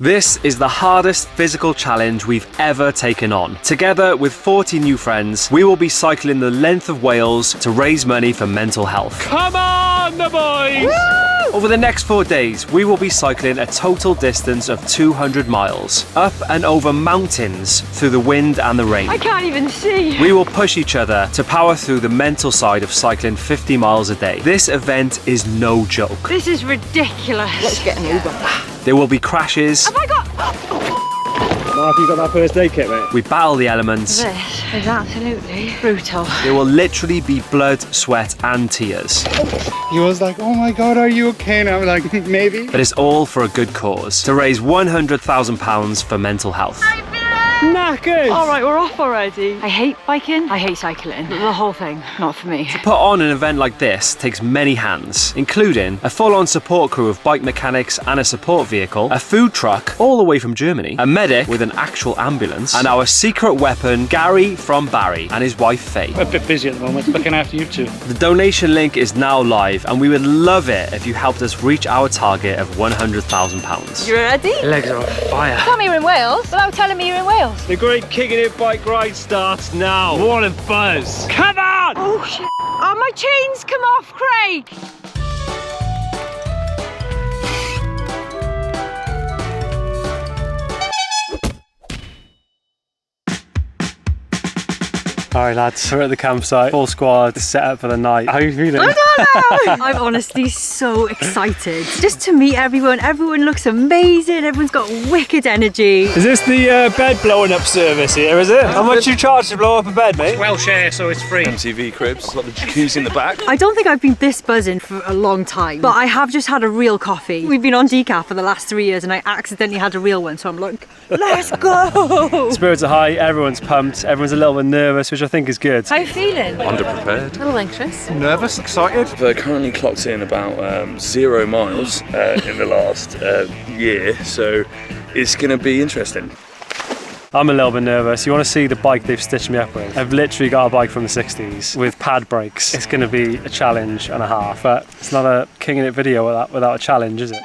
This is the hardest physical challenge we've ever taken on. Together with 40 new friends, we will be cycling the length of Wales to raise money for mental health. Come on, the boys! Woo! Over the next 4 days, we will be cycling a total distance of 200 miles, up and over mountains, through the wind and the rain. I can't even see. We will push each other to power through the mental side of cycling 50 miles a day. This event is no joke. This is ridiculous. Let's get an Uber. There will be crashes. Have I got... Mark, you got that first aid kit, mate? We battle the elements. This is absolutely brutal. There will literally be blood, sweat and tears. He was like, oh my God, are you okay? And I'm like, maybe. But it's all for a good cause, to raise £100,000 for mental health. Knackers! All right, we're off already. I hate biking. I hate cycling. The whole thing, not for me. Put on an event like this takes many hands, including a full-on support crew of bike mechanics and a support vehicle, a food truck all the way from Germany, a medic with an actual ambulance, and our secret weapon, Gary from Barry, and his wife, Faye. We're a bit busy at the moment, looking after you two. The donation link is now live, and we would love it if you helped us reach our target of £100,000. You ready? Legs are on fire. Tell me you're in Wales without telling me you're in Wales. The great Kicking It bike ride starts now. What a buzz. Come on! Oh, shit. Oh, my chains come off, Craig. Alright lads, we're at the campsite, full squad, set up for the night. How are you feeling? I don't know. I'm honestly so excited. Just to meet everyone. Everyone looks amazing. Everyone's got wicked energy. Is this the bed blowing up service here, is it? How much you charge to blow up a bed, mate? Welsh Air, so it's free. MTV cribs, got the jacuzzi in the back. I don't think I've been this buzzing for a long time, but I have just had a real coffee. We've been on decaf for the last 3 years and I accidentally had a real one, so I'm like, let's go. Spirits are high, everyone's pumped, everyone's a little bit nervous, which I think is good. How are you feeling? Underprepared. A little anxious. Nervous, excited. They're currently clocked in about 0 miles in the last year, so it's going to be interesting. I'm a little bit nervous. You want to see the bike they've stitched me up with? I've literally got a bike from the 60s with pad brakes. It's going to be a challenge and a half, but it's not a Kinging It video without a challenge, is it?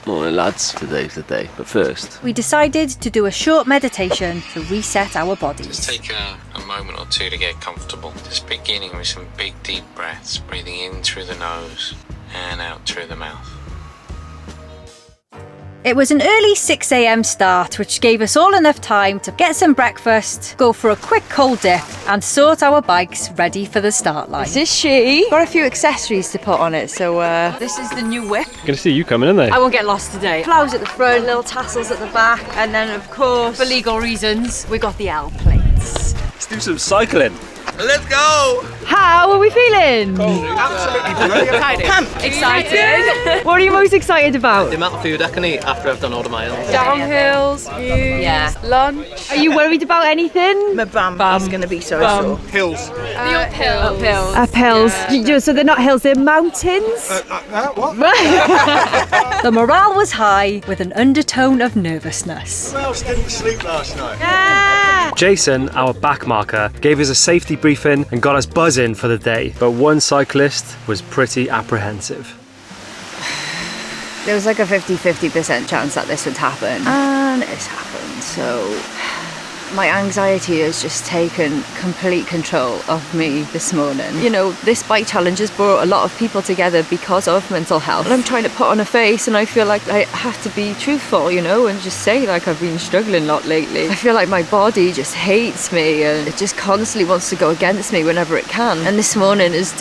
Morning lads, today's the day, but first We decided to do a short meditation to reset our bodies. Just take a moment or two to get comfortable. Just beginning with some big deep breaths, breathing in through the nose and out through the mouth. It was an early 6 a.m. start, which gave us all enough time to get some breakfast, go for a quick cold dip, and sort our bikes ready for the start line. This is she. Got a few accessories to put on it, so this is the new whip. Gonna see you coming, isn't they? I won't get lost today. Flowers at the front, little tassels at the back, and then of course, for legal reasons, we got the L plates. Let's do some cycling. Let's go! How are we feeling? Absolutely brilliant. Excited. What are you most excited about? the amount of food I can eat after I've done all the miles. Downhills, views, lunch. Are you worried about anything? My bum is going to be so sore. Hills. Uphills. So they're not hills, they're mountains? What? The morale was high with an undertone of nervousness. Who else didn't sleep last night? Jason, our back marker, gave us a safety briefing and got us buzzing for the day, but one cyclist was pretty apprehensive. There was like a 50-50% chance that this would happen, and it's happened. So my anxiety has just taken complete control of me this morning. You know, this bike challenge has brought a lot of people together because of mental health. And I'm trying to put on a face, and I feel like I have to be truthful, you know, and just say like I've been struggling a lot lately. I feel like my body just hates me and it just constantly wants to go against me whenever it can. And this morning it's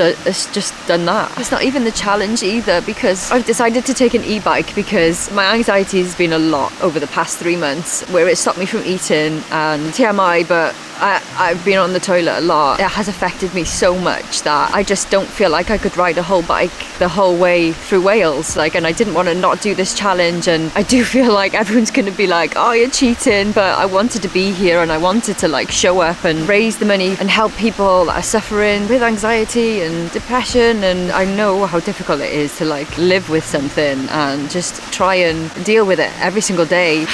just done that. It's not even the challenge either, because I've decided to take an e-bike because my anxiety has been a lot over the past 3 months, where it stopped me from eating and TMI, but I've been on the toilet a lot. It has affected me so much that I just don't feel like I could ride a whole bike the whole way through Wales. And I didn't want to not do this challenge, and I do feel like everyone's going to be like, oh, you're cheating, but I wanted to be here and I wanted to show up and raise the money and help people that are suffering with anxiety and depression. And I know how difficult it is to live with something and just try and deal with it every single day.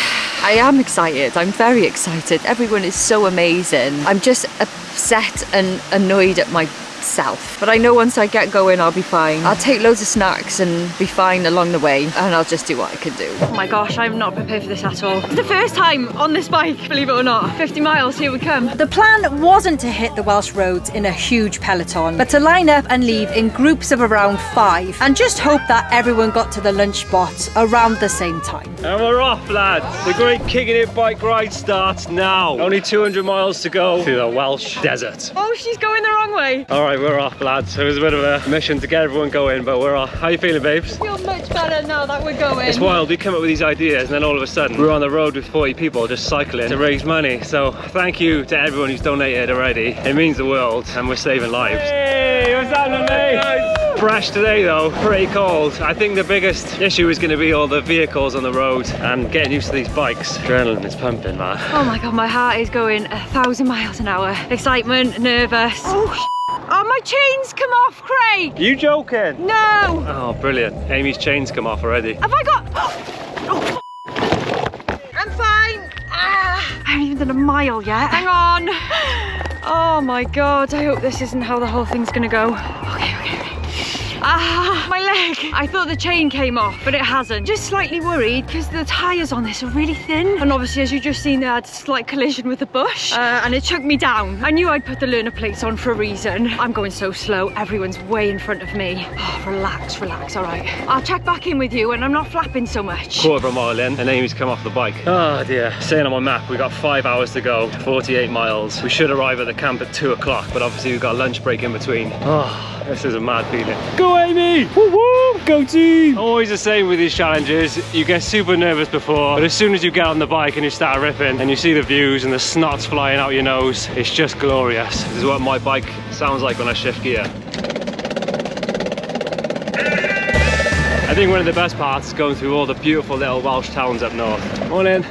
I am excited. I'm very excited. Everyone is so amazing. I'm just upset and annoyed at my itself. But I know once I get going, I'll be fine. I'll take loads of snacks and be fine along the way, and I'll just do what I can do. Oh my gosh, I'm not prepared for this at all. It's the first time on this bike, believe it or not. 50 miles, here we come. The plan wasn't to hit the Welsh roads in a huge peloton, but to line up and leave in groups of around 5 and just hope that everyone got to the lunch spot around the same time. And we're off, lads. The great Kicking It bike ride starts now. Only 200 miles to go through the Welsh desert. Oh, she's going the wrong way. All right, we're off, lads. It was a bit of a mission to get everyone going, but we're off. How you feeling, babes? I feel much better now that we're going. It's wild. We come up with these ideas, and then all of a sudden, we're on the road with 40 people just cycling to raise money. So thank you to everyone who's donated already. It means the world, and we're saving lives. Hey, what's happening, mate? Fresh today though, pretty cold. I think the biggest issue is going to be all the vehicles on the road and getting used to these bikes. Adrenaline is pumping, man. Oh my god, my heart is going 1,000 miles an hour. Excitement, nervous. Oh, my chains come off, Craig! You joking? No! Oh, brilliant. Amy's chains come off already. Have I got... Oh. I'm fine. I haven't even done a mile yet. Hang on. Oh my god, I hope this isn't how the whole thing's gonna go. Okay. My leg. I thought the chain came off, but it hasn't. Just slightly worried because the tyres on this are really thin. And obviously, as you just seen there, I had a slight collision with the bush and it chucked me down. I knew I'd put the learner plates on for a reason. I'm going so slow. Everyone's way in front of me. Oh, relax, all right. I'll check back in with you and I'm not flapping so much. Quarter of a mile in and Amy's come off the bike. Oh dear. Saying on my map, we got 5 hours to go, 48 miles. We should arrive at the camp at 2 o'clock, but obviously we've got a lunch break in between. Oh, this is a mad feeling. Go Amy! Woo woo! Go team! Always the same with these challenges. You get super nervous before, but as soon as you get on the bike and you start ripping and you see the views and the snot's flying out your nose, it's just glorious. This is what my bike sounds like when I shift gear. I think one of the best parts is going through all the beautiful little Welsh towns up north. Morning.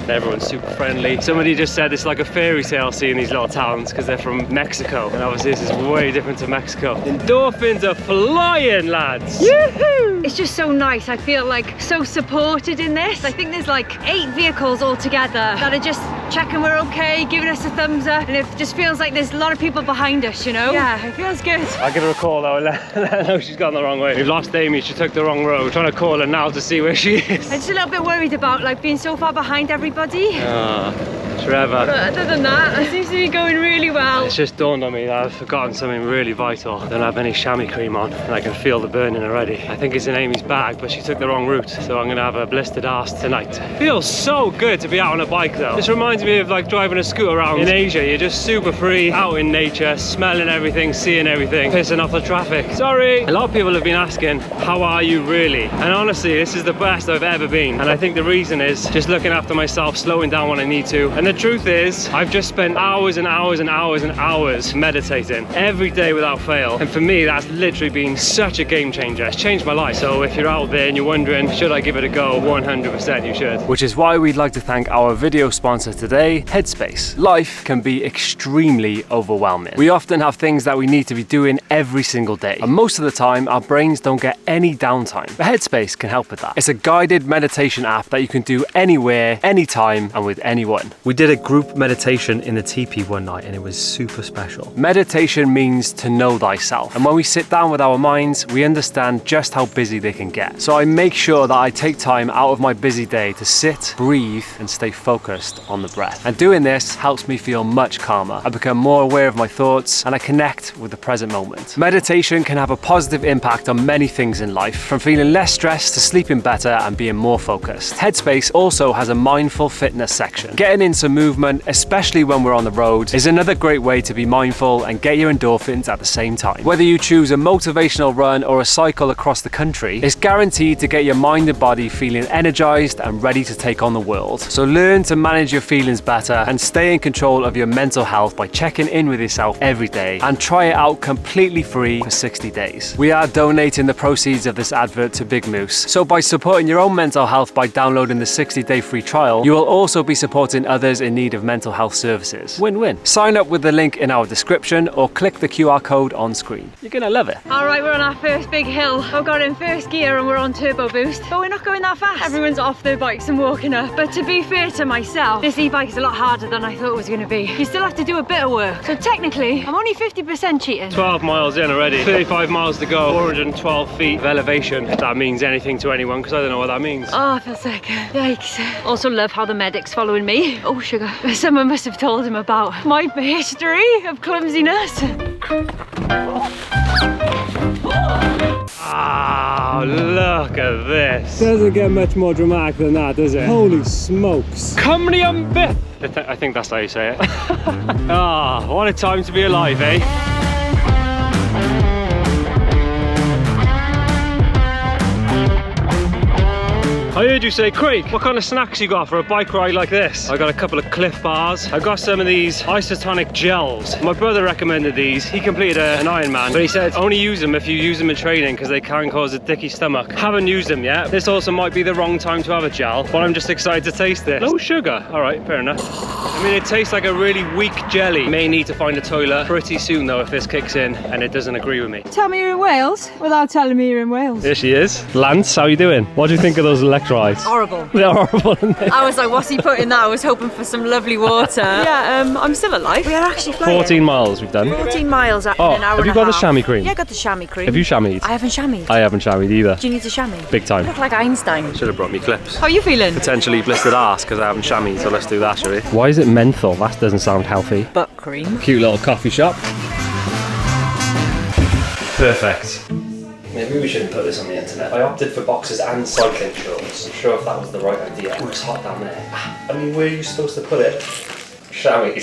Everyone's super friendly. Somebody just said it's like a fairy tale seeing these little towns because they're from Mexico, and obviously this is way different to Mexico. Endorphins are flying, lads! Yoo-hoo! It's just so nice. I feel like so supported in this. I think there's like 8 vehicles all together that are just checking we're okay, giving us a thumbs up, and it just feels like there's a lot of people behind us, you know? Yeah, it feels good. I give her a call though, let her know she's gone the wrong way. We've lost Amy, she took the wrong road. We're trying to call her now to see where she is. I'm just a little bit worried about like being so far behind everybody. Trevor. But other than that, it seems to be going really well. It's just dawned on me that I've forgotten something really vital. I don't have any chamois cream on and I can feel the burning already. I think it's in Amy's bag, but she took the wrong route, so I'm gonna have a blistered arse tonight. Feels so good to be out on a bike though. This reminds me of like driving a scooter around in Asia. You're just super free, out in nature, smelling everything, seeing everything, pissing off the traffic. Sorry! A lot of people have been asking, how are you really? And honestly, this is the best I've ever been. And I think the reason is just looking after myself, slowing down when I need to. And the truth is, I've just spent hours and hours and hours and hours meditating every day without fail. And for me, that's literally been such a game changer. It's changed my life. So if you're out there and you're wondering, should I give it a go? 100% you should. Which is why we'd like to thank our video sponsor today, Headspace. Life can be extremely overwhelming. We often have things that we need to be doing every single day. And most of the time, our brains don't get any downtime. But Headspace can help with that. It's a guided meditation app that you can do anywhere, anytime, and with anyone. We did a group meditation in the teepee one night and it was super special. Meditation means to know thyself. And when we sit down with our minds, we understand just how busy they can get. So I make sure that I take time out of my busy day to sit, breathe, and stay focused on the breath. And doing this helps me feel much calmer. I become more aware of my thoughts and I connect with the present moment. Meditation can have a positive impact on many things in life, from feeling less stressed to sleeping better and being more focused. Headspace also has a mindful fitness section. Getting in some movement, especially when we're on the road, is another great way to be mindful and get your endorphins at the same time. Whether you choose a motivational run or a cycle across the country, it's guaranteed to get your mind and body feeling energized and ready to take on the world. So learn to manage your feelings better and stay in control of your mental health by checking in with yourself every day, and try it out completely free for 60 days. We are donating the proceeds of this advert to Big Moose. So by supporting your own mental health by downloading the 60-day free trial, you will also be supporting others those in need of mental health services. Win-win. Sign up with the link in our description or click the QR code on screen. You're gonna love it. All right, we're on our first big hill. I've got in first gear and we're on turbo boost, but we're not going that fast. Everyone's off their bikes and walking up. But to be fair to myself, this e-bike is a lot harder than I thought it was going to be. You still have to do a bit of work. So technically, I'm only 50% cheating. 12 miles in already, 35 miles to go, 412 feet of elevation, if that means anything to anyone, because I don't know what that means. Oh, I feel sick. Yikes. Also love how the medic's following me. Oh, sugar. Someone must have told him about my history of clumsiness. Oh, look at this. Doesn't get much more dramatic than that, does it? Holy smokes. Cymru am byth. I think that's how you say it. Ah, what a time to be alive, eh? I heard you say, Craig, what kind of snacks you got for a bike ride like this? I got a couple of Cliff Bars. I got some of these isotonic gels. My brother recommended these. He completed an Ironman, but he said only use them if you use them in training because they can cause a dicky stomach. Haven't used them yet. This also might be the wrong time to have a gel, but I'm just excited to taste this. No sugar. All right, fair enough. I mean, it tastes like a really weak jelly. May need to find a toilet pretty soon though if this kicks in and it doesn't agree with me. Tell me you're in Wales without telling me you're in Wales. Here she is. Lance, how you doing? What do you think of those electrolytes? Horrible. They're horrible, aren't they? I was like, what's he putting that? I was hoping for some lovely water. Yeah, I'm still alive. We are actually flying. 14 miles we've done. 14 miles in Oh, an hour have you and a got the half. chamois cream? Yeah, I got the chamois cream. Have you chamois? I haven't chamois. I haven't chamois either. Do you need a chamois? Big time. You look like Einstein. Should have brought me clips. How are you feeling? Potentially blistered arse because I haven't chamois, so let's do that, shall we? Why is it menthol? That doesn't sound healthy. Butt cream. Cute little coffee shop. Perfect. Maybe we shouldn't put this on the internet. I opted for boxers and cycling shorts. I'm sure if that was the right idea. Oh, it's hot down there. I mean, where are you supposed to put it? Chamois.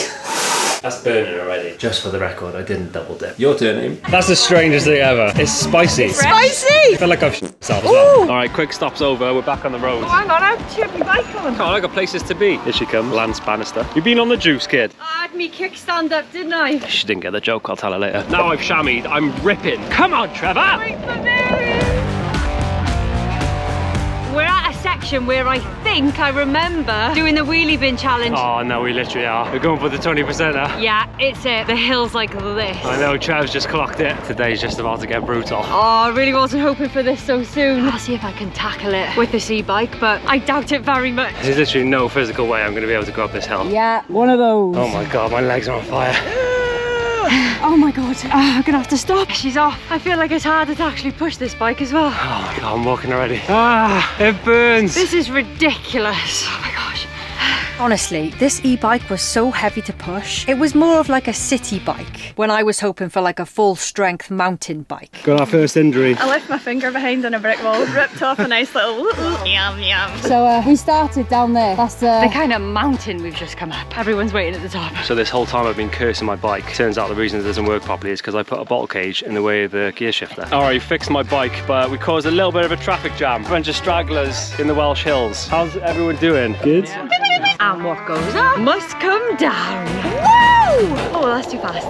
That's burning already. Just for the record, I didn't double dip. Your turn, Aim. That's the strangest thing ever. It's spicy. Spicy! I feel like I've myself as well. All right, quick stop's over. We're back on the road. Oh, hang on, I've turned my bike on. Oh, I got places to be. Here she comes, Lance Bannister. You've been on the juice, kid. I had me kickstand up, didn't I? She didn't get the joke, I'll tell her later. Now I've chamoised, I'm ripping. Come on, Trevor! Wait for me! We're at a section where I think I remember doing the wheelie bin challenge. Oh, no, we literally are. We're going for the 20%er. Yeah, it's it. The hill's like this. I know, Trev's just clocked it. Today's just about to get brutal. Oh, I really wasn't hoping for this so soon. I'll see if I can tackle it with this e-bike, but I doubt it very much. There's literally no physical way I'm going to be able to go up this hill. Yeah, one of those. Oh my God, my legs are on fire. Oh my God, I'm gonna have to stop. She's off. I feel like it's harder to actually push this bike as well. Oh my God, I'm walking already. Ah, it burns. This is ridiculous. Oh my gosh. Honestly, this e-bike was so heavy to push. It was more of like a city bike when I was hoping for like a full strength mountain bike. Got our first injury. I left my finger behind on a brick wall, ripped off a nice little yum yum. So we started down there. That's the kind of mountain we've just come up. Everyone's waiting at the top. So this whole time I've been cursing my bike. Turns out the reason it doesn't work properly is because I put a bottle cage in the way of the gear shifter. All right, we fixed my bike, but we caused a little bit of a traffic jam. A bunch of stragglers in the Welsh Hills. How's everyone doing? Good? And what goes up must come down. Woo! Oh, that's too fast.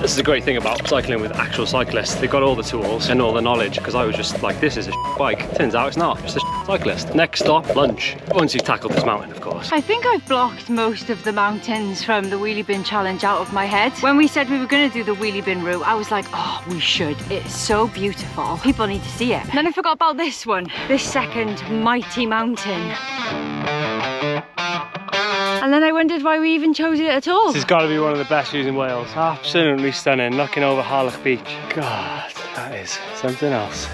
This is a great thing about cycling with actual cyclists. They've got all the tools and all the knowledge, because I was just like, this is a bike. Turns out it's not, just a cyclist. Next stop, lunch. Once you've tackled this mountain, of course. I think I've blocked most of the mountains from the wheelie bin challenge out of my head. When we said we were going to do the wheelie bin route, I was like, oh, we should. It's so beautiful. People need to see it. And then I forgot about this one, this second mighty mountain. And then I wondered why we even chose it at all. This has got to be one of the best views in Wales. Absolutely stunning, looking over Harlech Beach. God, that is something else.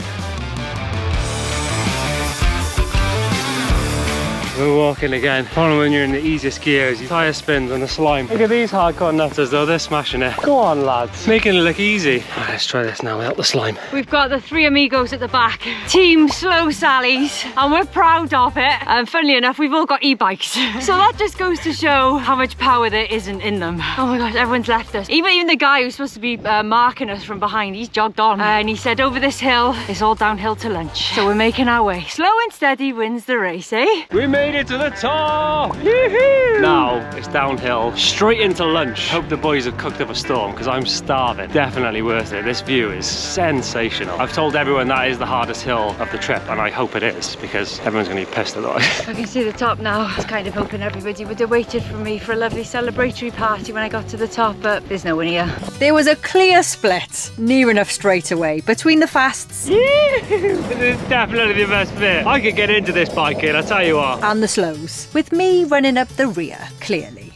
We're walking again. Problem when you're in the easiest gears, your tyre spins on the slime. Look at these hardcore nutters though, they're smashing it. Go on lads, making it look easy. Right, let's try this now without the slime. We've got the three amigos at the back. Team Slow Sallies, and we're proud of it. And funnily enough, we've all got e-bikes. So that just goes to show how much power there isn't in them. Oh my gosh, everyone's left us. Even the guy who's supposed to be marking us from behind, he's jogged on. And he said over this hill, it's all downhill to lunch. So we're making our way. Slow and steady wins the race, eh? We made made it to the top! Yoo-hoo! Now it's downhill, straight into lunch. Hope the boys have cooked up a storm because I'm starving. Definitely worth it. This view is sensational. I've told everyone that is the hardest hill of the trip, and I hope it is because everyone's going to be pissed otherwise. I can see the top now. I was kind of hoping everybody would have waited for me for a lovely celebratory party when I got to the top, but there's no one here. There was a clear split, near enough straight away, between the fasts This is definitely the best bit. I could get into this biking, I tell you what. and the slows, with me running up the rear, clearly.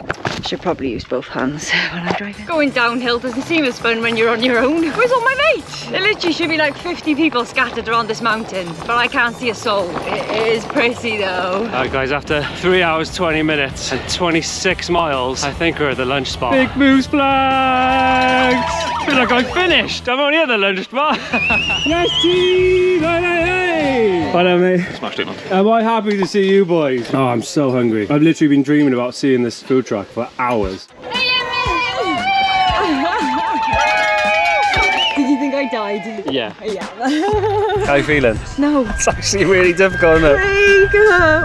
Should probably use both hands when I'm driving. Going downhill doesn't seem as fun when you're on your own. Where's all my mates? There literally should be like 50 people scattered around this mountain, but I can't see a soul. It is pretty though. Alright guys, after 3 hours, 20 minutes and 26 miles, I think we're at the lunch spot. Big Moose flags! I feel like I finished. I'm only at the lunch spot. Yes, team! Hey! Hello, mate. Smashed it, man. Am I happy to see you boys? Oh, I'm so hungry. I've literally been dreaming about seeing this food truck for hours. Did you think I died? Yeah. Yeah. How are you feeling? No. It's actually really difficult, isn't it? Craig,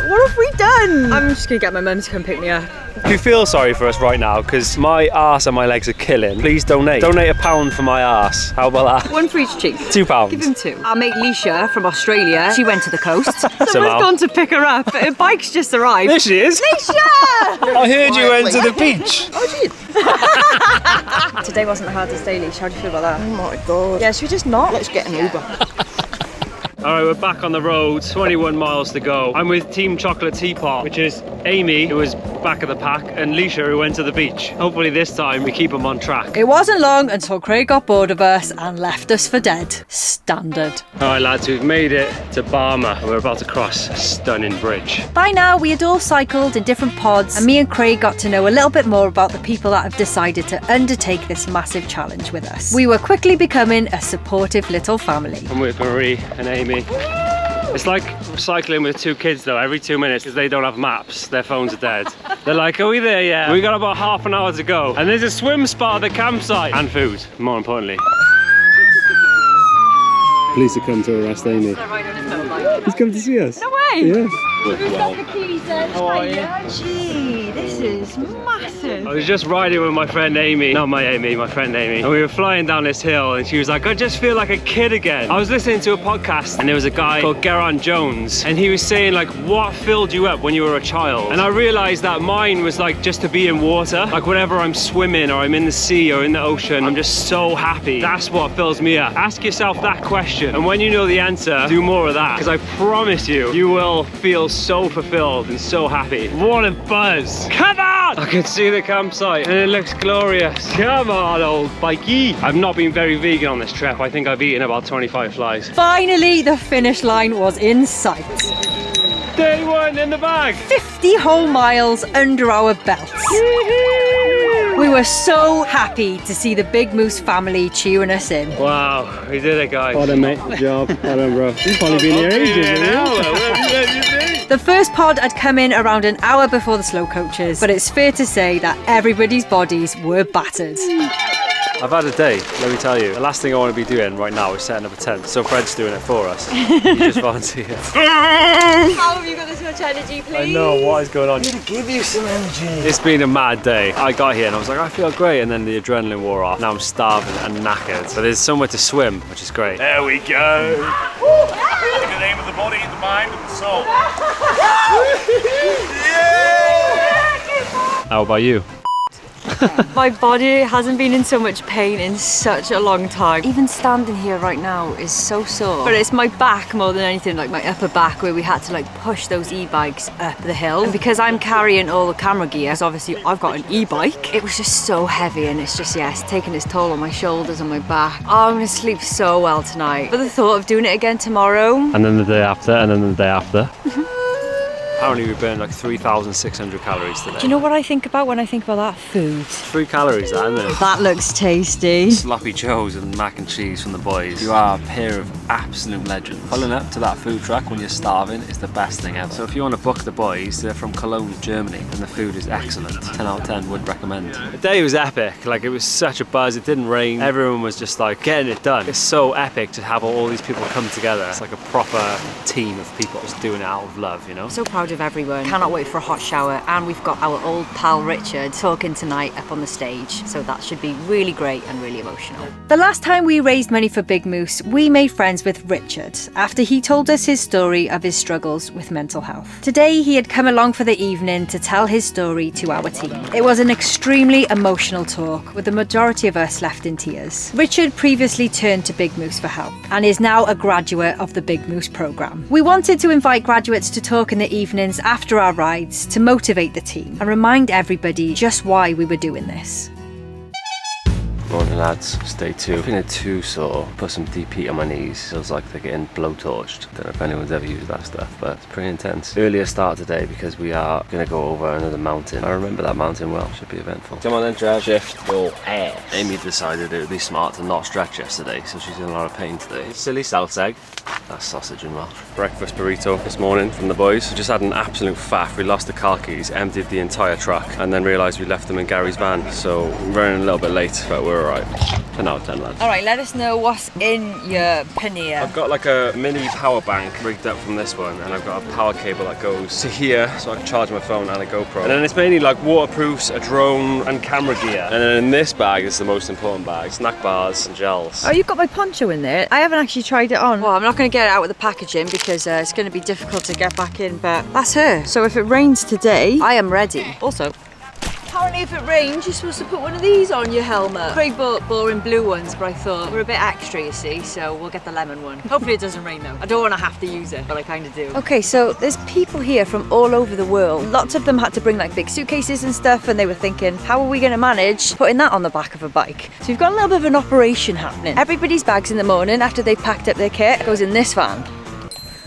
what have we done? I'm just gonna get my mum to come pick me up. If you feel sorry for us right now, because my arse and my legs are killing, please donate. Donate £1 for my arse. How about that? One for each cheek. £2. Give him two. Our mate Leisha from Australia, she went to the coast. Somehow. Someone's gone to pick her up. Her bike's just arrived. There she is. Leisha! I heard you went to the beach. Today wasn't the hardest day, Leisha. How do you feel about that? Oh my god. Yeah, should we just not? Let's get an Uber. All right, we're back on the road, 21 miles to go. I'm with Team Chocolate Teapot, which is Amy, who was back of the pack, and Leisha, who went to the beach. Hopefully this time we keep them on track. It wasn't long until Craig got bored of us and left us for dead. Standard. All right, lads, we've made it to Barma, and we're about to cross a stunning bridge. By now, we had all cycled in different pods, and me and Craig got to know a little bit more about the people that have decided to undertake this massive challenge with us. We were quickly becoming a supportive little family. I'm with Marie and Amy. It's like cycling with two kids though, every 2 minutes, because they don't have maps, their phones are dead. They're like, are we there yet? We got about half an hour to go. And there's a swim spot at the campsite. And food, more importantly. Police have come to arrest Amy. He's come to see us. No way! Yeah. Who's got the keys then? How are you? Gee, this is massive. I was just riding with my friend Amy, not my Amy, my friend Amy, and we were flying down this hill and she was like, I just feel like a kid again. I was listening to a podcast and there was a guy called Geraint Jones and he was saying like, what filled you up when you were a child? And I realized that mine was like just to be in water. Like whenever I'm swimming or I'm in the sea or in the ocean, I'm just so happy. That's what fills me up. Ask yourself that question and when you know the answer, do more of that because I promise you, you will feel so fulfilled and so happy. What a buzz. Come on! I can see the campsite and it looks glorious. Come on, old bikey. I've not been very vegan on this trip. I think I've eaten about 25 flies. Finally, the finish line was in sight. 31 in the bag. 50 whole miles under our belts. We were so happy to see the Big Moose family cheering us in. Wow, we did it, guys. Well done, mate. Good job. Well done, bro. You've probably been here ages, haven't you? The first pod had come in around an hour before the slow coaches, but it's fair to say that everybody's bodies were battered. I've had a day, let me tell you. The last thing I want to be doing right now is setting up a tent. So Fred's doing it for us. You just volunteer. How have you got this much energy, please? I know, what is going on? I'm gonna give you some energy. It's been a mad day. I got here and I was like, I feel great, and then the adrenaline wore off. Now I'm starving and knackered. But there's somewhere to swim, which is great. There we go. In the name of the body, the mind, and the soul. How about you? My body hasn't been in so much pain in such a long time. Even standing here right now is so sore. But it's my back more than anything, like my upper back, where we had to like push those e-bikes up the hill. And because I'm carrying all the camera gear, because obviously I've got an e-bike, it was just so heavy and it's just, yeah, it's taking its toll on my shoulders and my back. Oh, I'm gonna sleep so well tonight. But the thought of doing it again tomorrow. And then the day after, and then the day after. Apparently we burned like 3,600 calories today. Do you know what I think about when I think about that? Food. 3 calories, that, isn't it? That looks tasty. Sloppy Joes and mac and cheese from the boys. You are a pair of absolute legends. Pulling up to that food truck when you're starving is the best thing ever. So if you want to book the boys, they're from Cologne, Germany, and the food is excellent. 10 out of 10 would recommend. The day was epic. Like, it was such a buzz. It didn't rain. Everyone was just like getting it done. It's so epic to have all these people come together. It's like a proper team of people just doing it out of love, you know? So proud of of everyone. Cannot wait for a hot shower. And we've got our old pal Richard talking tonight up on the stage. So that should be really great and really emotional. The last time we raised money for Big Moose, we made friends with Richard after he told us his story of his struggles with mental health. Today, he had come along for the evening to tell his story to our team. It was an extremely emotional talk, with the majority of us left in tears. Richard previously turned to Big Moose for help and is now a graduate of the Big Moose programme. We wanted to invite graduates to talk in the evenings after our rides to motivate the team and remind everybody just why we were doing this. Morning lads, it's day 2. Feeling too sore, put some deep heat on my knees, feels like they're getting blowtorched. Don't know if anyone's ever used that stuff, but it's pretty intense. Earlier start today because we are going to go over another mountain. I remember that mountain well, should be eventful. Come on then Trev, shift your ass. Amy decided it would be smart to not stretch yesterday, so she's in a lot of pain today. Silly South's egg. That's sausage and Welsh. Breakfast burrito this morning from the boys. We just had an absolute faff. We lost the car keys, emptied the entire truck, and then realised we left them in Gary's van. So we're running a little bit late, but we're alright. 10 out of 10 lads. Alright, let us know what's in your pannier. I've got like a mini power bank rigged up from this one, and I've got a power cable that goes to here so I can charge my phone and a GoPro. And then it's mainly like waterproofs, a drone and camera gear. And then in this bag is the most important bag, snack bars and gels. Oh, you've got my poncho in there. I haven't actually tried it on. Well, I'm not going to get it out of the packaging because it's going to be difficult to get back in, but that's her. So if it rains today, I am ready. Also, apparently if it rains, you're supposed to put one of these on your helmet. Craig bought boring blue ones, but I thought we're a bit extra, you see, so we'll get the lemon one. Hopefully it doesn't rain though. I don't want to have to use it, but I kind of do. Okay, so there's people here from all over the world. Lots of them had to bring like big suitcases and stuff, and they were thinking, how are we going to manage putting that on the back of a bike? So we've got a little bit of an operation happening. Everybody's bags in the morning after they've packed up their kit goes in this van.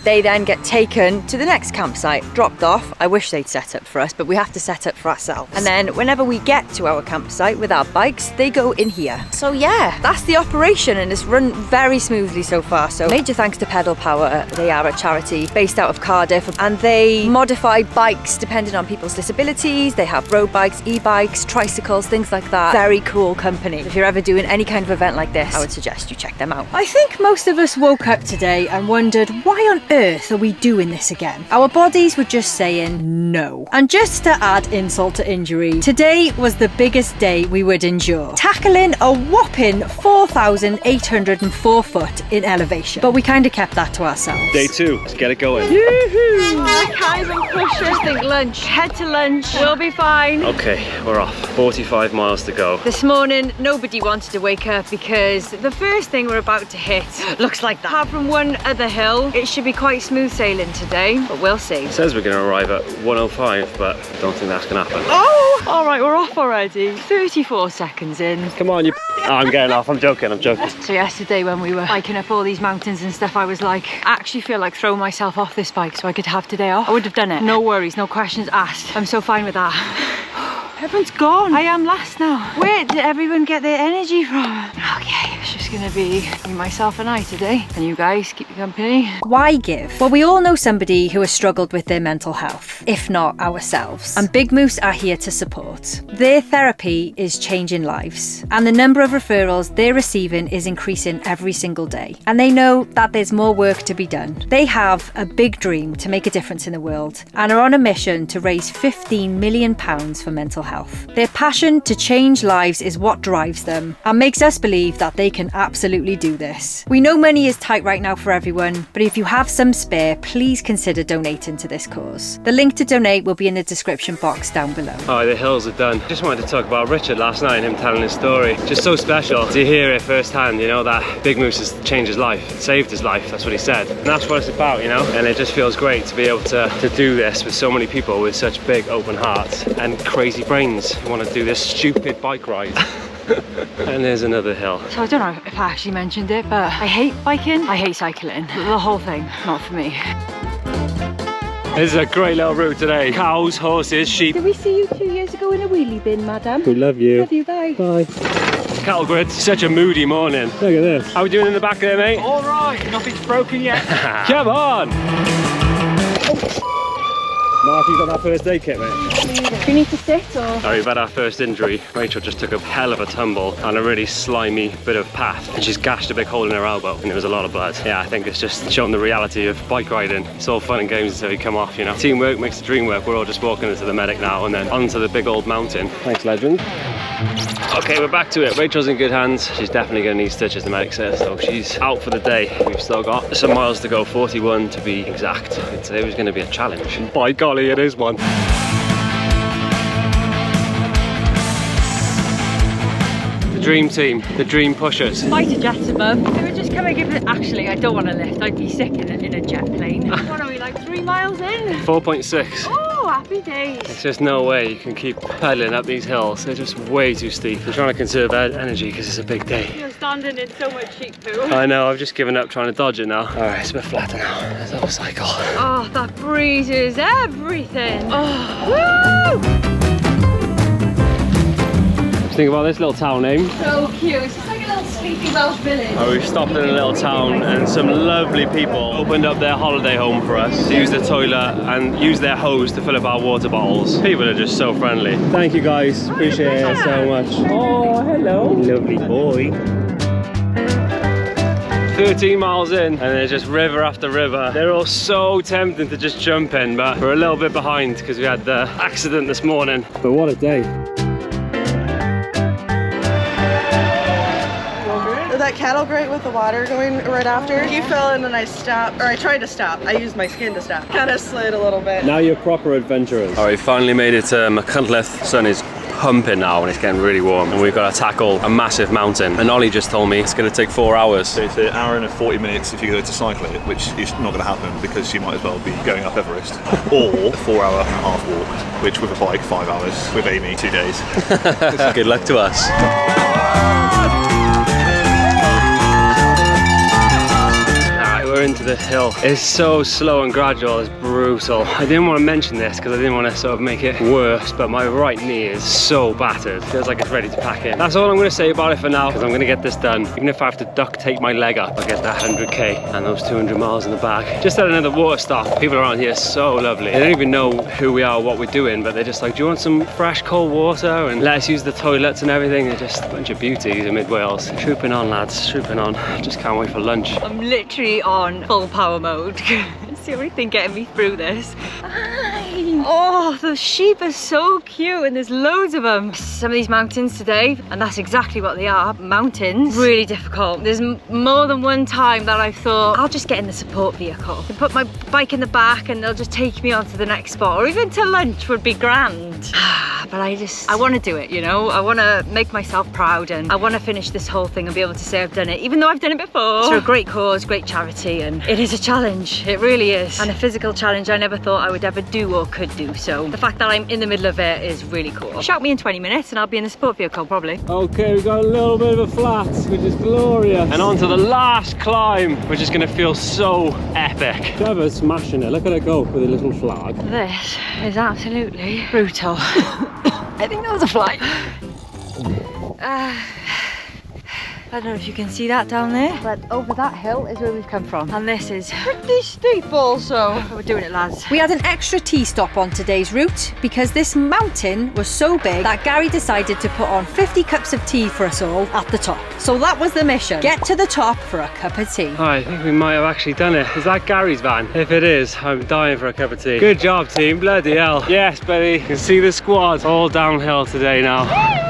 They then get taken to the next campsite, dropped off. I wish they'd set up for us, but we have to set up for ourselves. And then whenever we get to our campsite with our bikes, they go in here. So yeah, that's the operation, and it's run very smoothly so far. So major thanks to Pedal Power. They are a charity based out of Cardiff, and they modify bikes depending on people's disabilities. They have road bikes, e-bikes, tricycles, things like that. Very cool company. If you're ever doing any kind of event like this, I would suggest you check them out. I think most of us woke up today and wondered, why on earth are we doing this again? Our bodies were just saying no. And just to add insult to injury, today was the biggest day we would endure, tackling a whopping 4,804 foot in elevation. But we kind of kept that to ourselves. Day 2, let's get it going. I can't even push this. Think lunch. Head to lunch. We'll be fine. Okay, we're off. 45 miles to go. This morning, nobody wanted to wake up because the first thing we're about to hit looks like that. Apart from one other hill, it should be quite smooth sailing today, but we'll see. It says we're going to arrive at 105, but I don't think that's going to happen. Oh! All right, we're off already. 34 seconds in. Come on, you... Oh, I'm getting off. I'm joking. So yesterday when we were biking up all these mountains and stuff, I was like, I actually feel like throwing myself off this bike so I could have today off. I would have done it. No worries, no questions asked. I'm so fine with that. Everyone's gone. I am last now. Where did everyone get their energy from? Okay, it's just gonna be me, myself and I today. And you guys keep me company. Why give? Well, we all know somebody who has struggled with their mental health, if not ourselves. And Big Moose are here to support. Their therapy is changing lives. And the number of referrals they're receiving is increasing every single day. And they know that there's more work to be done. They have a big dream to make a difference in the world and are on a mission to raise £15 million for mental health. Their passion to change lives is what drives them and makes us believe that they can absolutely do this. We know money is tight right now for everyone, but if you have some spare, please consider donating to this cause. The link to donate will be in the description box down below. Oh, the hills are done. Just wanted to talk about Richard last night and him telling his story. Just so special to hear it firsthand, you know, that Big Moose has changed his life, saved his life, that's what he said. And that's what it's about, you know, and it just feels great to be able to do this with so many people with such big open hearts and crazy brains who want to do this stupid bike ride. And there's another hill. So I don't know if I actually mentioned it, but I hate biking, I hate cycling. The whole thing, not for me. This is a great little route today. Cows, horses, sheep. Did we see you 2 years ago in a wheelie bin, madam? We love you. Love you, bye. Bye. Cattle grid, such a moody morning. Look at this. How are we doing in the back there, mate? All right, nothing's broken yet. Come on! after you got that first aid kit, mate? Do you need to sit or? Alright, we've had our first injury. Rachel just took a hell of a tumble on a really slimy bit of path and she's gashed a big hole in her elbow and there was a lot of blood. Yeah, I think it's just showing the reality of bike riding. It's all fun and games until you come off, you know. Teamwork makes the dream work. We're all just walking into the medic now and then onto the big old mountain. Thanks, legend. Okay, we're back to it. Rachel's in good hands. She's definitely going to need stitches, the medic says, so she's out for the day. We've still got some miles to go, 41 to be exact. Today was going to be a challenge. By golly, it is one. The dream team, the dream pushers. Fighter jets above. They were just coming give it. Actually, I don't want to lift. I'd be sick in a jet plane. What are we, like 3 miles in? 4.6. Oh, happy days. There's just no way you can keep pedaling up these hills. They're just way too steep. I'm trying to conserve energy because it's a big day. You're standing in so much sheep poo. I know, I've just given up trying to dodge it now. All right, it's a bit flatter now. Let's have a cycle. Oh, that breeze is everything. Oh, woo! Think about this little town name. So cute. It's just like a little sleepy Welsh village. Oh, we've stopped in a little town and some lovely people opened up their holiday home for us to use the toilet and use their hose to fill up our water bottles. People are just so friendly. Thank you guys, appreciate it so much. Oh, hello. Lovely boy. 13 miles in and there's just river after river. They're all so tempting to just jump in, but we're a little bit behind because we had the accident this morning. But what a day. That cattle grate with the water going right after. You fell in and I stopped, or I tried to stop. I used my skin to stop. Kind of slid a little bit. Now you're proper adventurers. All right, we finally made it to Machynlleth. The sun is pumping now and it's getting really warm and we've got to tackle a massive mountain. And Ollie just told me it's going to take 4 hours. So it's an hour and 40 minutes if you go to cycle it, which is not going to happen because you might as well be going up Everest. Or a 4-hour-and-a-half walk, which with a bike 5 hours, with Amy 2 days. Good luck to us. We're into the hill. It's so slow and gradual, it's brutal. I didn't want to mention this because I didn't want to sort of make it worse, but my right knee is so battered. Feels like it's ready to pack in. That's all I'm going to say about it for now because I'm going to get this done. Even if I have to duct tape my leg up, I'll get that 100k and those 200 miles in the bag. Just at another water stop. People around here are so lovely. They don't even know who we are or what we're doing, but they're just like, do you want some fresh cold water? And let us use the toilets and everything. They're just a bunch of beauties in mid-Wales. Trooping on, lads, trooping on. Just can't wait for lunch. I'm literally on full power mode. It's the only thing getting me through this. Oh, the sheep are so cute and there's loads of them. Some of these mountains today, and that's exactly what they are, mountains. Really difficult. There's more than one time that I've thought, I'll just get in the support vehicle and put my bike in the back and they'll just take me on to the next spot, or even to lunch would be grand. But I want to do it, you know? I want to make myself proud and I want to finish this whole thing and be able to say I've done it, even though I've done it before. It's for a great cause, great charity, and it is a challenge. It really is. And a physical challenge I never thought I would ever do or could do. So the fact that I'm in the middle of it is really cool. Shout me in 20 minutes and I'll be in the support vehicle probably. Okay, we've got a little bit of a flat, which is glorious. And on to the last climb, which is going to feel so epic. Trevor's smashing it. Look at her go with a little flag. This is absolutely brutal. I think that was a fly. I don't know if you can see that down there, but over that hill is where we've come from. And this is pretty steep also. We're doing it, lads. We had an extra tea stop on today's route because this mountain was so big that Gary decided to put on 50 cups of tea for us all at the top. So that was the mission. Get to the top for a cup of tea. I think we might have actually done it. Is that Gary's van? If it is, I'm dying for a cup of tea. Good job, team. Bloody hell. Yes, Betty. You can see the squad all downhill today now.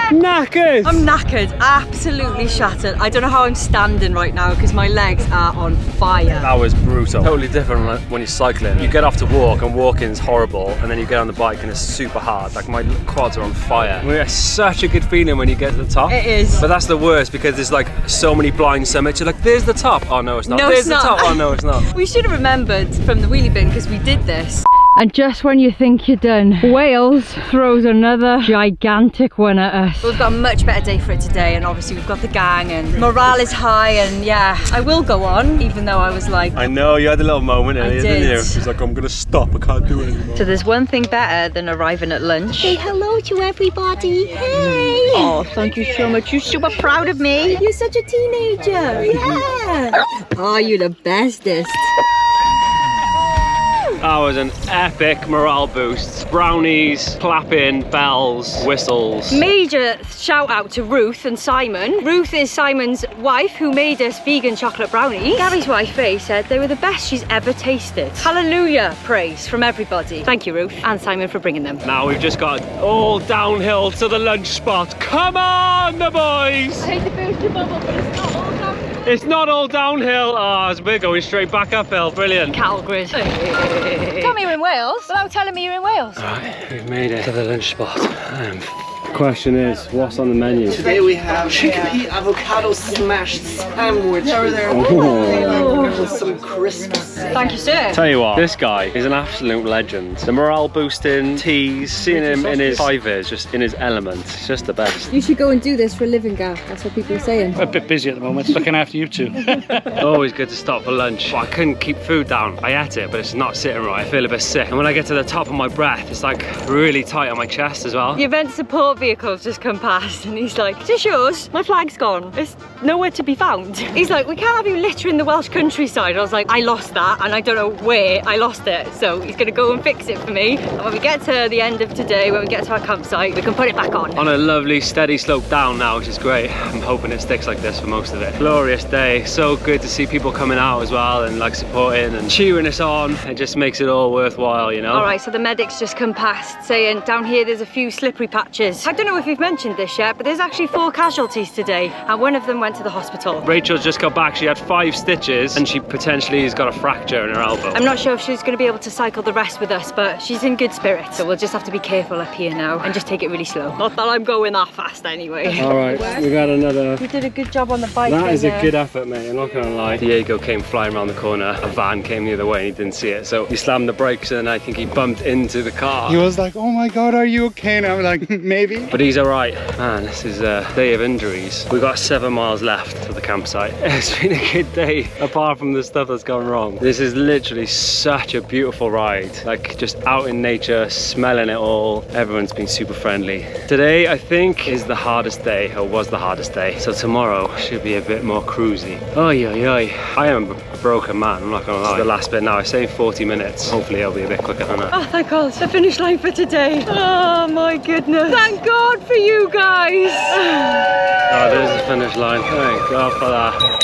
Knackered! I'm knackered, absolutely shattered. I don't know how I'm standing right now because my legs are on fire. That was brutal. Totally different when you're cycling. You get off to walk and walking's horrible, and then you get on the bike and it's super hard. Like my quads are on fire. It's such a good feeling when you get to the top. It is. But that's the worst because there's like so many blind summits. You're like, there's the top. Oh no, it's not. No, there's it's the not. top. Oh no, it's not. We should have remembered from the wheelie bin because we did this. And just when you think you're done, Wales throws another gigantic one at us. We've got a much better day for it today, and obviously we've got the gang and morale is high, and yeah, I will go on, even though I was like... I know, you had a little moment earlier, didn't you? She's like, I'm gonna stop, I can't do it anymore. So there's one thing better than arriving at lunch. Say hello to everybody. Hey! Oh, thank you so much. You're super proud of me. You're such a teenager. Yeah. Oh, you're the bestest. That was an epic morale boost. Brownies, clapping, bells, whistles. Major shout out to Ruth and Simon. Ruth is Simon's wife who made us vegan chocolate brownies. Gary's wife Faye said they were the best she's ever tasted. Hallelujah praise from everybody. Thank you, Ruth and Simon, for bringing them. Now we've just got all downhill to the lunch spot. Come on, the boys! I hate to burst your bubble, but it's not all downhill. It's not all downhill. Oh, we're going straight back uphill. Brilliant. Cattle grid. Tell me you're in Wales without telling me you're in Wales. Alright, we've made it to the lunch spot. Question is, what's on the menu? Today we have chickpea avocado smashed sandwich with some crisps. Thank you, sir. Tell you what, this guy is an absolute legend. The morale boosting teas, seeing him in his fivers, just in his element, it's just the best. You should go and do this for a living, Gav. That's what people are saying. We're a bit busy at the moment, looking after you two. Always good to stop for lunch. Well, I couldn't keep food down. I ate it, but it's not sitting right. I feel a bit sick. And when I get to the top of my breath, it's like really tight on my chest as well. The event support vehicle's just come past and he's like, is this yours? My flag's gone. It's nowhere to be found. He's like, we can't have you littering the Welsh countryside. I was like, I lost that and I don't know where I lost it. So he's gonna go and fix it for me. And when we get to the end of today, when we get to our campsite, we can put it back on. On a lovely steady slope down now, which is great. I'm hoping it sticks like this for most of it. Glorious day. So good to see people coming out as well and like supporting and cheering us on. It just makes it all worthwhile, you know? All right, so the medics just come past saying down here there's a few slippery patches. I don't know if you've mentioned this yet, but there's actually 4 casualties today and one of them went to the hospital. Rachel's just got back. She had 5 stitches and she potentially has got a fracture in her elbow. I'm not sure if she's going to be able to cycle the rest with us, but she's in good spirits. So we'll just have to be careful up here now and just take it really slow. Not that I'm going that fast anyway. All right, we got another. You did a good job on the bike. That is a good effort, mate. I'm not going to lie. Diego came flying around the corner. A van came the other way and he didn't see it. So he slammed the brakes and I think he bumped into the car. He was like, oh my God, are you okay? And I'm like, maybe. But he's all right. Man, this is a day of injuries. We've got 7 miles left to the campsite. It's been a good day, apart from the stuff that's gone wrong. This is literally such a beautiful ride. Like just out in nature, smelling it all. Everyone's been super friendly. Today, I think, is the hardest day, or was the hardest day. So tomorrow should be a bit more cruisy. Oy, oy, oy. I am a broken man, I'm not gonna lie. The last bit now, I say 40 minutes. Hopefully it'll be a bit quicker than that. Oh, thank God, it's the finish line for today. Oh my goodness. Thank God for you guys. Oh, there's the finish line. Thank God for that.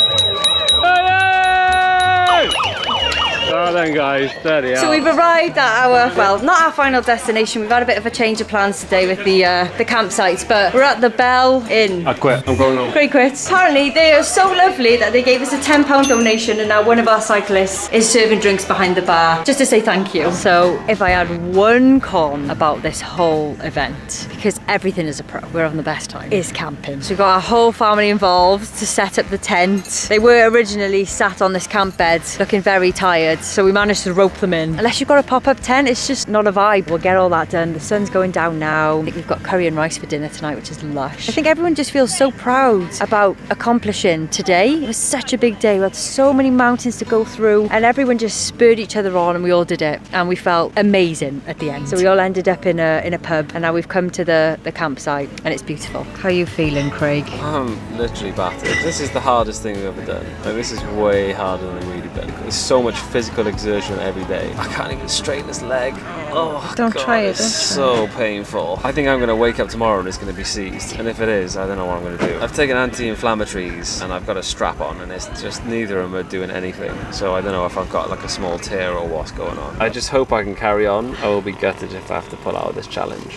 Oh then guys, 30 hours. So we've arrived at our, well, not our final destination. We've had a bit of a change of plans today with the campsites, but we're at the Bell Inn. I quit, I'm going home. Craig quits. Apparently they are so lovely that they gave us a £10 donation and now one of our cyclists is serving drinks behind the bar just to say thank you. So if I had one con about this whole event, because everything is a pro, we're having the best time, is camping. So we've got our whole family involved to set up the tent. They were originally sat on this camp bed looking very tired, so we managed to rope them in. Unless you've got a pop-up tent, it's just not a vibe. We'll get all that done. The sun's going down now. I think we've got curry and rice for dinner tonight, which is lush. I think everyone just feels so proud about accomplishing today. It was such a big day. We had so many mountains to go through and everyone just spurred each other on and we all did it. And we felt amazing at the end. So we all ended up in a pub and now we've come to the campsite and it's beautiful. How are you feeling, Craig? I'm literally battered. This is the hardest thing we've ever done. Like, this is way harder than I've really been. There's so much physical exertion every day. I can't even straighten this leg. Oh, don't God, try it. It's so painful. I think I'm going to wake up tomorrow and it's going to be seized. And if it is, I don't know what I'm going to do. I've taken anti-inflammatories and I've got a strap on and it's just neither of them are doing anything. So I don't know if I've got like a small tear or what's going on. I just hope I can carry on. I will be gutted if I have to pull out of this challenge.